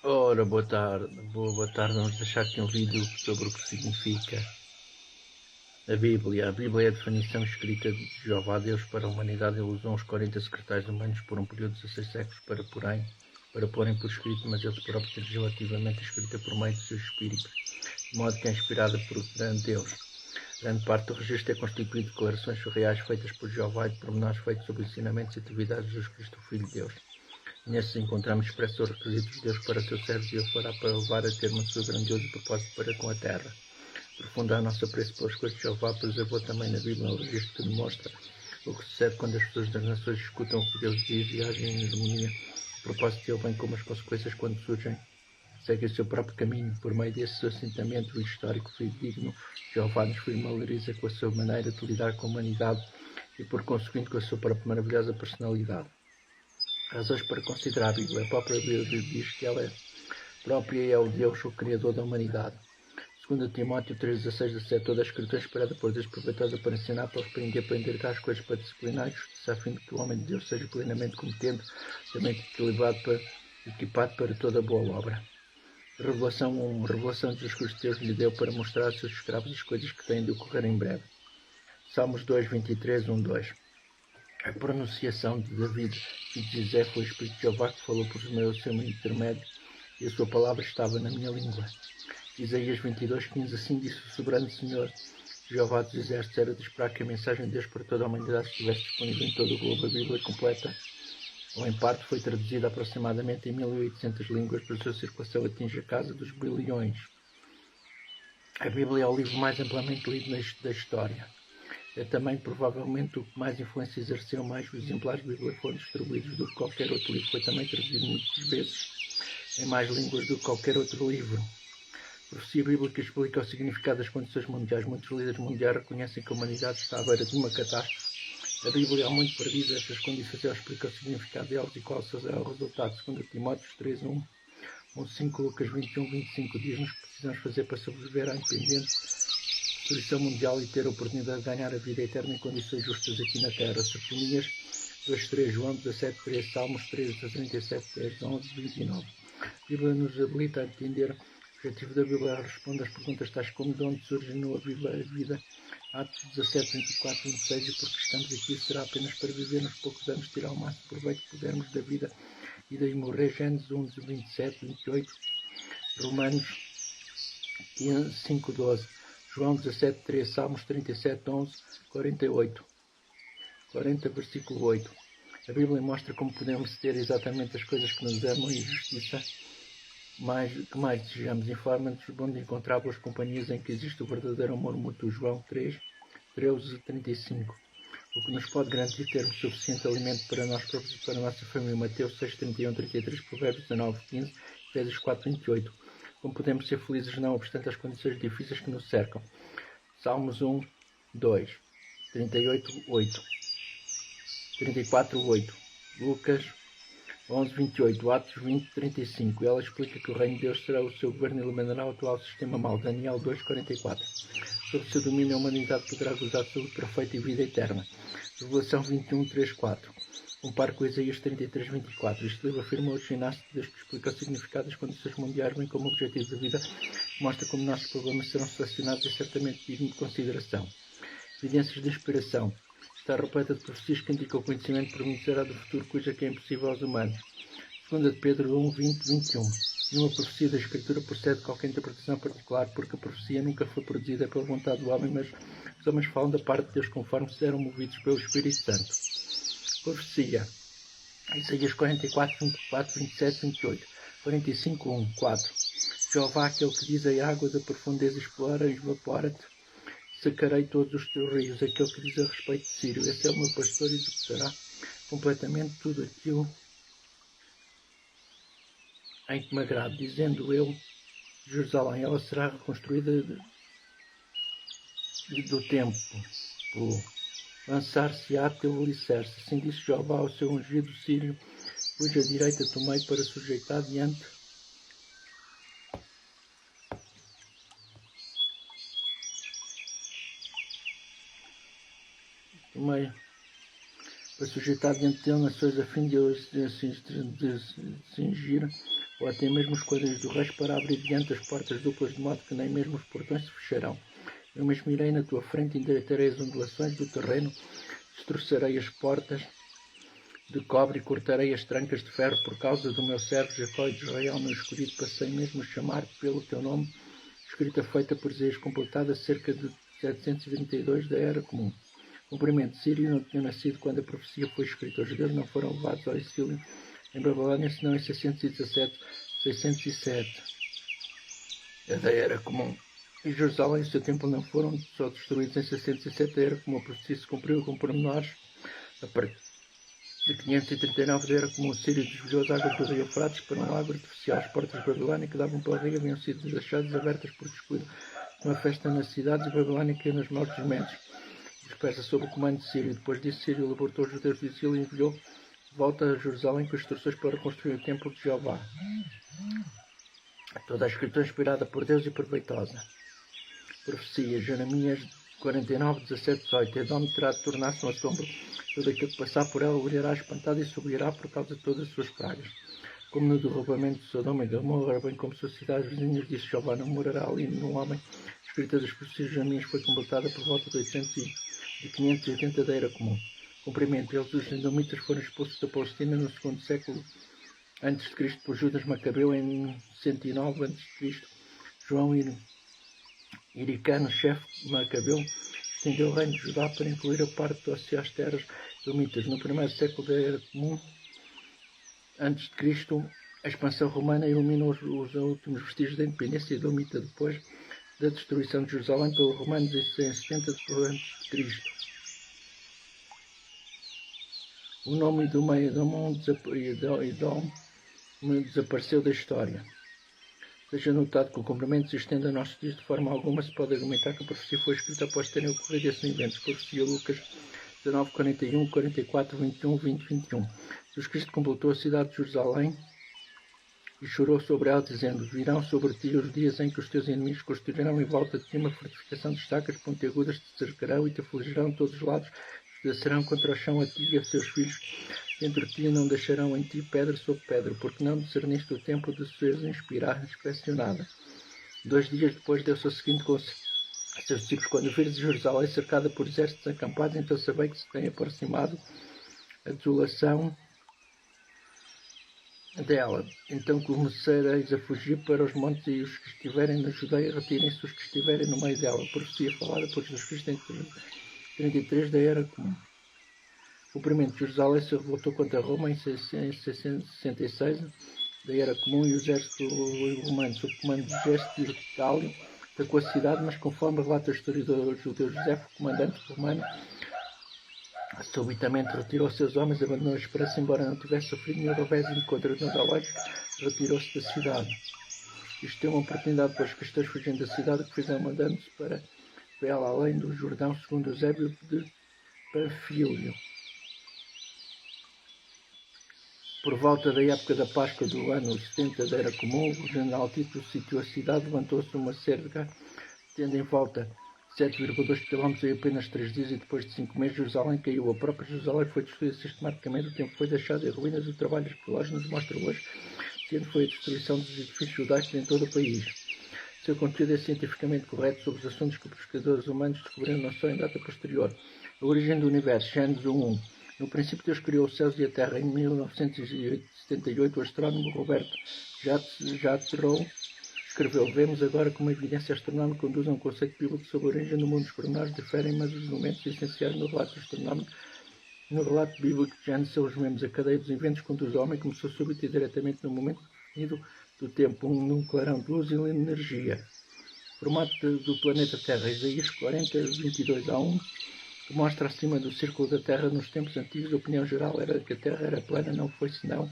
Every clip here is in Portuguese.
Ora, boa tarde. Boa tarde. Vamos deixar aqui um vídeo sobre o que significa a Bíblia. A Bíblia é a definição escrita de Jeová Deus para a humanidade. Ele usou uns 40 secretários humanos por um período de 16 séculos para porem por escrito, mas ele próprio ter relativamente escrita por meio de seus espíritos, de modo que é inspirada por grande Deus. Grande parte do registro é constituído de declarações surreais feitas por Jeová e de pormenores feitos sobre ensinamentos e atividades de Jesus Cristo, o Filho de Deus. Nesses encontramos expressos os requisitos de Deus para seu servo e ele fará para levar a termo o seu grandioso propósito para com a terra. Profunda a nossa apreço pelas coisas de Jeová preservou também na Bíblia um registro que demonstra o que sucede quando as pessoas das nações escutam o que Deus diz e agem em harmonia. O propósito dele, bem como as consequências quando surgem, segue o seu próprio caminho. Por meio desse seu assentamento histórico fidedigno, Jeová nos familiariza com a sua maneira de lidar com a humanidade e, por conseguinte, com a sua própria maravilhosa personalidade. Razões para considerar a Bíblia. A própria Bíblia diz que ela própria é o Deus, o Criador da humanidade. Segundo Timóteo 3,16-17, toda a Escritura é inspirada por Deus, proveitosa para ensinar, para repreender, para indicar as coisas, para disciplinar e justiça, a fim de que o homem de Deus seja plenamente competente, também equipado para toda boa obra. Revelação 1. Revelação de Jesus Cristo Deus lhe deu para mostrar aos seus escravos as coisas que têm de ocorrer em breve. Salmos 2, 23, 1, 2. A pronunciação de David e de José foi o Espírito de Jeová que falou por meio do seu intermédio, e a sua palavra estava na minha língua. Isaías 22, 15. Assim disse o soberano Senhor, Jeová dos Exércitos, era de esperar que a mensagem de Deus para toda a humanidade estivesse disponível em todo o globo. A Bíblia completa, ou em parte, foi traduzida aproximadamente em 1800 línguas, para a sua circulação atinge a casa dos bilhões. A Bíblia é o livro mais amplamente lido da história. É também provavelmente o que mais influência exerceu. Mais exemplares de Bíblia foram distribuídos do que qualquer outro livro. Foi também traduzido muitas vezes em mais línguas do que qualquer outro livro. Profecia bíblica explica o significado das condições mundiais. Muitos líderes mundiais reconhecem que a humanidade está à beira de uma catástrofe. A Bíblia há muito prediz estas condições e ela explica o significado delas e qual será o resultado. Segundo Timóteo 3, 1, 5, Lucas 21, 25, diz-nos que precisamos fazer para sobreviver à independente destruição mundial e ter a oportunidade de ganhar a vida eterna em condições justas aqui na Terra. Sofonias 2, 3, João 17, 3, Salmos 3, 37, 10, 11, 29. A Bíblia nos habilita a entender o objetivo da Bíblia, responde às perguntas tais como de onde surge a vida. Atos 17, 24, 26, e porque estamos aqui será apenas para viver nos poucos anos, tirar o máximo proveito que pudermos da vida e daí morrer. Gênesis 1, 27, 28, Romanos 5, 12, João 17, 3, Salmos 37, 11, 48, 40, versículo 8. A Bíblia mostra como podemos ter exatamente as coisas que nos amam e justiça que mais desejamos. Informa-nos onde encontrar boas companhias em que existe o verdadeiro amor mútuo. João 3, 13, 35. O que nos pode garantir termos suficiente alimento para nós próprios e para a nossa família. Mateus 6, 31, 33, Provérbios 19, 15, Efésios 4, 28. Como podemos ser felizes não obstante as condições difíceis que nos cercam. Salmos 1, 2, 38, 8, 34, 8, Lucas 11, 28, Atos 20, 35. Ela explica que o reino de Deus será o seu governo e eliminará o atual sistema mau. Daniel 2, 44. Sob seu domínio a humanidade poderá gozar de saúde perfeita e vida eterna. Revelação 21, 3, 4. Compare com Isaías 33, 24. Este livro afirma o ginásio de Deus que explica o significado das condições mundiais, bem como o objetivo da vida, mostra como nossos problemas serão selecionados e certamente digno de consideração. Evidências de inspiração. Está repleta de profecias que indicam o conhecimento promissora do futuro, cuja que é impossível aos humanos. Segunda de Pedro 1, 20, 21. Nenhuma profecia da Escritura procede de qualquer interpretação particular, porque a profecia nunca foi produzida pela vontade do homem, mas os homens falam da parte de Deus conforme se eram movidos pelo Espírito Santo. Profecia. Isaías 44, 24, 27, 28. 45, 1, 4. Jeová, aquele que diz a água da profundeza explora e evapora-te, sacarei todos os teus rios. Aquele que diz a respeito de Sírio, esse é o meu pastor e executará completamente tudo aquilo em que me agrade, dizendo eu, Jerusalém, ela será reconstruída do tempo, lançar-se-á teu alicerce. Assim disse Jeová ao seu ungido Sírio, cuja direita tomei para sujeitar diante dele nações, a fim de eu cingir ou até mesmo os quadrinhos do reis para abrir diante as portas duplas, de modo que nem mesmo os portões se fecharão. Eu mesmo irei na tua frente, endireitarei as ondulações do terreno, destroçarei as portas de cobre e cortarei as trancas de ferro. Por causa do meu servo Jacó e de Israel, meu escolhido, passei mesmo a chamar-te pelo teu nome. Escrita feita por Isaías, completada cerca de 722 da Era Comum. Cumprimento. Sírio não tinha nascido quando a profecia foi escrita. Os judeus não foram levados ao exílio em Babilônia, senão em 617 da Era Comum. E Jerusalém e o seu templo não foram só destruídos em 607 da Era Comum. A profecia se cumpriu com pormenores a partir de 539 da Era Comum. O Sírio desviou as águas do rio Eufrates para um lago artificial. As portas de Babilônia que davam para o rio haviam sido deixadas abertas por descuido. Uma festa nas cidades, e Babilônia caiu nas mãos dos medos. Dispersa sob o comando de Sírio. Depois disso, Sírio libertou os judeus do exílio e enviou de volta a Jerusalém com instruções para reconstruir o templo de Jeová. Toda a escritura inspirada por Deus e proveitosa. Profecia. Jeremias 49, 17, 18. Edom terá de tornar-se um assombro. Todo aquele que passar por ela olhará espantado e subirá por causa de todas as suas pragas. Como no derrubamento de Sodoma e Gomorra, bem como suas cidades vizinhas, disse Jeová, não morará ali nenhum homem. A escrita das profecias de Jeremias foi completada por volta de 580 da Era Comum. Cumprimento. Eles, os edomitas, foram expulsos da Palestina no segundo século a.C. por Judas Macabeu em 109 a.C. João Iricano, chefe Macabeu, estendeu o reino de Judá para incluir a parte das terras edomitas. No primeiro século da Era Comum a.C., a expansão romana iluminou os últimos vestígios da independência edomita depois da destruição de Jerusalém pelos romanos em 70 a.C. O nome do meio Edom desapareceu da história. Seja notado que o cumprimento se estende a nossos dias de forma alguma se pode argumentar que a profecia foi escrita após terem ocorrido esses eventos. Profecia Lucas 19, 41, 44, 21, 20, 21. Jesus Cristo completou a cidade de Jerusalém e chorou sobre ela, dizendo: virão sobre ti os dias em que os teus inimigos construirão em volta de ti uma fortificação de estacas pontiagudas, te cercarão e te afligirão de todos os lados, descerão contra o chão a ti e a seus filhos dentro de ti, não deixarão em ti pedra sobre pedra, porque não discerniste o tempo de seres inspecionada. 2 dias depois deu-se o seguinte conselho a seus discípulos: quando vires Jerusalém cercada por exércitos acampados, então sabei que se tem aproximado a desolação dela. Então começareis a fugir para os montes, e os que estiverem na Judeia retirem-se os que estiverem no meio dela. Profecia falada por Jesus Cristo em 33 da Era Comum. Cumprimento. Jerusalém se revoltou contra Roma em 666 da Era Comum, e o exército romano, sob o comando de Gésio Gálio, atacou a cidade, mas conforme relata o historiador judeu José, o comandante romano subitamente retirou seus homens, abandonou a esperança, embora não tivesse sofrido nenhum revés contra-lógico, retirou-se da cidade. Isto deu uma oportunidade para os cristãos fugindo da cidade, que fizeram mandando-se para ela além do Jordão, segundo Eusébio de Panfilio. Por volta da época da Páscoa do ano 70 da Era Comum, o general Tito sitiou a cidade, levantou-se uma cerca, tendo em volta 7,2 km em apenas 3 dias, e depois de 5 meses Jerusalém caiu. A própria Jerusalém foi destruída sistematicamente, o templo foi deixado em ruínas. O trabalho arqueológico nos mostra hoje sendo foi a destruição dos edifícios judaicos em todo o país. Seu conteúdo é cientificamente correto sobre os assuntos que os pesquisadores humanos descobriram não só em data posterior. A origem do universo, Gênesis 1.1. No princípio Deus criou os céus e a terra. Em 1978, o astrónomo Roberto Jatron escreveu: vemos agora como a evidência astronómica conduz a um conceito bíblico sobre a origem do mundo. Os pormenores diferem, mas os elementos essenciais no relato astronómico e no relato bíblico de Gênesis são os mesmos. A cadeia dos eventos conduz ao homem, começou súbito e diretamente no momento definido do tempo, num clarão de luz e energia. Formato do planeta Terra, Isaías 40, 22-1, que mostra acima do círculo da Terra. Nos tempos antigos, a opinião geral era que a Terra era plana, não foi senão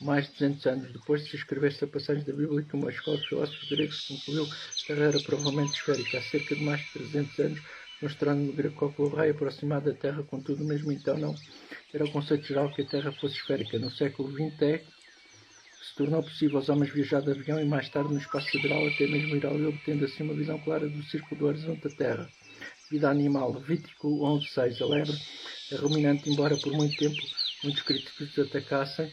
mais de 200 anos depois de se escrever esta passagem da Bíblia, que uma escola de filósofos gregos concluiu que a Terra era provavelmente esférica. Há cerca de mais de 300 anos, um astrónomo grego calculou o raio aproximado da Terra, contudo, mesmo então não era o conceito geral que a Terra fosse esférica. No século XX se tornou possível aos homens viajar de avião e mais tarde no espaço sideral até mesmo ir ao globo, tendo assim uma visão clara do círculo do horizonte da Terra. Vida animal, Levítico 11.6. A lebre é ruminante, embora por muito tempo muitos críticos atacassem